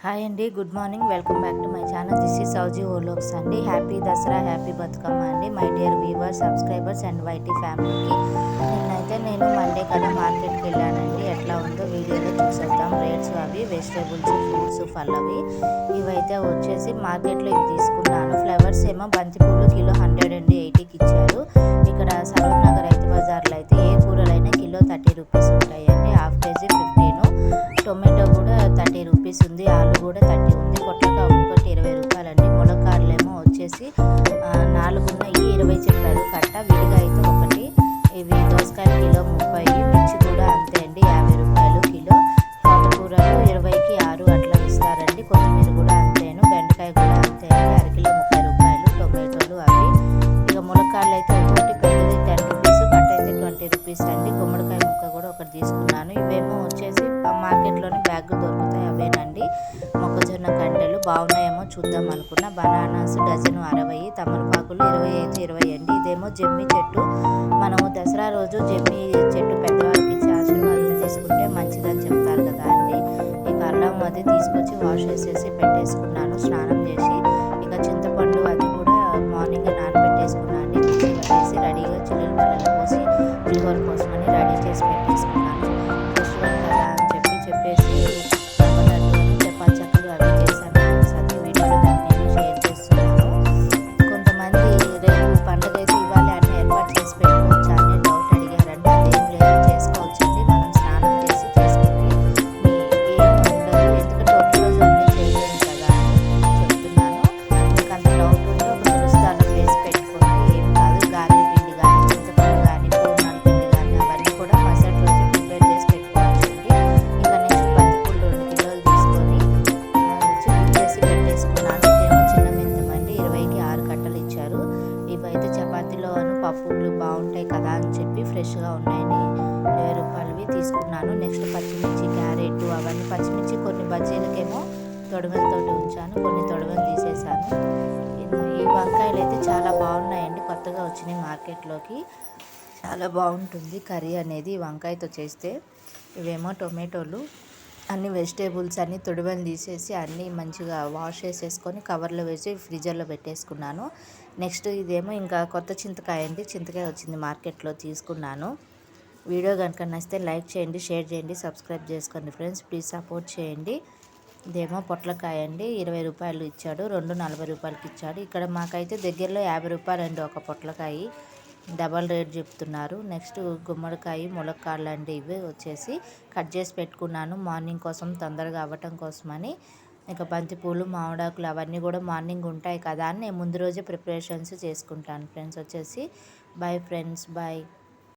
Hi అండి, good morning. Welcome back to my channel. This is Sowji ఓలోక్స్ అండి. Happy Dasara, happy Bathukamma అండి my dear viewers, subscribers and YT ఫ్యామిలీకి. నిన్నైతే నేను మండే కదా మార్కెట్కి వెళ్ళానండి. ఎట్లా ఉందో వీడియోలో చూసేద్దాం. రేట్స్ అవి, వెజిటేబుల్స్, ఫ్రూట్స్, పళ్ళవి ఇవైతే వచ్చేసి మార్కెట్లో ఇవి తీసుకున్నాను. ఫ్లవర్స్ ఏమో బంతిపూలు కిలో 180కి ఇచ్చారు. ఇక్కడ సరూర్ నగర్ రైతు బజార్లో అయితే ఏ కూరలైనా కిలో 30 రూపీస్ ఉంటాయండి. హాఫ్ కేజీ 15, టొమాటో కూడా 30 రూపీస్ ఉంది, ఆలు కూడా 30 ఉంది, పొట్లకాయ ఒక్కొక్కటి 20 రూపాయలండి. ములక్కాడలేమో వచ్చేసి 4 ఉన్నాయి, 20 చెప్పారు కట్ట. విడిగా అయితే ఒకటి. ఇవి దోసకాయలు కిలో 30, మిర్చి కూడా అంతే అండి 50 రూపాయలు కిలో. తోటకూరలు 20కి 6 అట్లా ఇస్తారండి. కొత్తిమీర కూడా అంతేను, బెండకాయ కూడా అంతే అండి, అరకిలో 30 రూపాయలు. టొమాటోలు అవి. ఇక ములక్కాడలు అయితే ఒకటి పెద్దది 10 రూపీస్, కట్ట అయితే 20 రూపీస్ అండి. గుమ్మడికాయ ముక్క కూడా ఒకటి తీసుకున్నాను. ఇవేమో వచ్చేసి మార్కెట్లోని బ్యాగ్ దొరుకుతాయి, అవేనండి. మొక్కజొన్న కండెలు బాగున్నాయేమో చూద్దాం అనుకున్న. బనానాస్ డజను 60, తమలపాకులు 20 అయితే 20 అండి. ఇదేమో జమ్మి చెట్టు. మనము దసరా రోజు జమ్మి చెట్టు పెద్దవాళ్ళకి ఇచ్చి ఆశీర్వాదం తీసుకుంటే మంచిదని చెప్తారు కదా అండి. ఇక అల్లం అది తీసుకొచ్చి వాష్ చేసేసి పెట్టేసుకున్నాను స్నానం చేసి. ఇక చింతపండు అది కూడా మార్నింగ్ నానబెట్టేసుకున్నాను అండి. మిక్సీ పట్టేసి రెడీగా చిల్లులు పళ్ళలో పోసి పులిహోర కోసమని రెడీ చేసి పెట్టేసుకున్నాను. ఫెస్టివల్ కదా అని చెప్పేసి చపాతీ చక్కలు అవి చేశాను. అది వీడియోలో నేను షేర్ చేస్తున్నాను. కొంతమంది రేపు పండుగ అయితే ఇవ్వాలి అన్నీ ఏర్పాటు చేసి పెట్టుకోవచ్చా అని డౌట్ అడిగారండి. అదేం లేదు, చేసుకోవచ్చండి. మనం స్నానం చేసి చేసుకుంటే ఏం ఉండదు, ఎందుకంటే ఒక రోజు అన్నీ చేయలేము కదా అని చెప్తున్నాను. మీకు అంత డౌట్ ఉంటే ఒక తులసిదానం వేసి పెట్టుకోండి, ఏం కాదు. గారెల పిండి కానీ, చింతపండు కానీ, పూర్ణాల పిండి కానీ అవన్నీ కూడా మరుసటి రోజు ప్రిపేర్ చేసి పెట్టుకోవచ్చండి. ఇక నెక్స్ట్ బంతిపూలు 2 కిలోలు తీసుకొని చేసి పెట్టేసుకున్నాను. ఇదేమో చిన్న మెంతమండి, 20కి 6 కట్టలు ఇచ్చారు. ఇవైతే చపాతీలోను పప్పులు బాగుంటాయి కదా అని చెప్పి ఫ్రెష్గా ఉన్నాయని 20 రూపాయలవి తీసుకున్నాను. నెక్స్ట్ పచ్చిమిర్చి, క్యారెట్ అవన్నీ. పచ్చిమిర్చి కొన్ని బజ్జీలకేమో తొడవలతోటి ఉంచాను, కొన్ని తొడవలు తీసేసాను. ఈ వంకాయలు అయితే చాలా బాగున్నాయండి, కొత్తగా వచ్చినాయి మార్కెట్లోకి. చాలా బాగుంటుంది కర్రీ అనేది వంకాయతో చేస్తే. ఇవేమో టొమాటోలు. అన్ని వెజిటేబుల్స్ అన్నీ తొడిమలు తీసేసి అన్నీ మంచిగా వాష్ చేసేసుకొని కవర్లో వేసి ఫ్రిడ్జర్లో పెట్టేసుకున్నాను. నెక్స్ట్ ఇదేమో ఇంకా కొత్త చింతకాయ అండి. చింతకాయ వచ్చింది మార్కెట్లో, తీసుకున్నాను. వీడియో కనుక నచ్చితే లైక్ చేయండి, షేర్ చేయండి, సబ్స్క్రైబ్ చేసుకోండి ఫ్రెండ్స్. ప్లీజ్ సపోర్ట్ చేయండి. ఇదేమో పొట్లకాయ అండి, 20 రూపాయలు ఇచ్చాడు, 2 40 రూపాయలకి ఇచ్చాడు. ఇక్కడ మాకైతే దగ్గరలో 50 రూపాయలు అండి ఒక పొట్లకాయ, డబల్ రేట్ చెప్తున్నారు. నెక్స్ట్ గుమ్మడికాయ, ములక్కాడలు అండి. ఇవి వచ్చేసి కట్ చేసి పెట్టుకున్నాను మార్నింగ్ కోసం, తొందరగా అవ్వటం కోసమని. ఇక బంతిపూలు, మామిడాకులు అవన్నీ కూడా మార్నింగ్ ఉంటాయి కదా అని నేను ముందు రోజే ప్రిపరేషన్స్ చేసుకుంటాను ఫ్రెండ్స్. వచ్చేసి బాయ్ ఫ్రెండ్స్, బాయ్.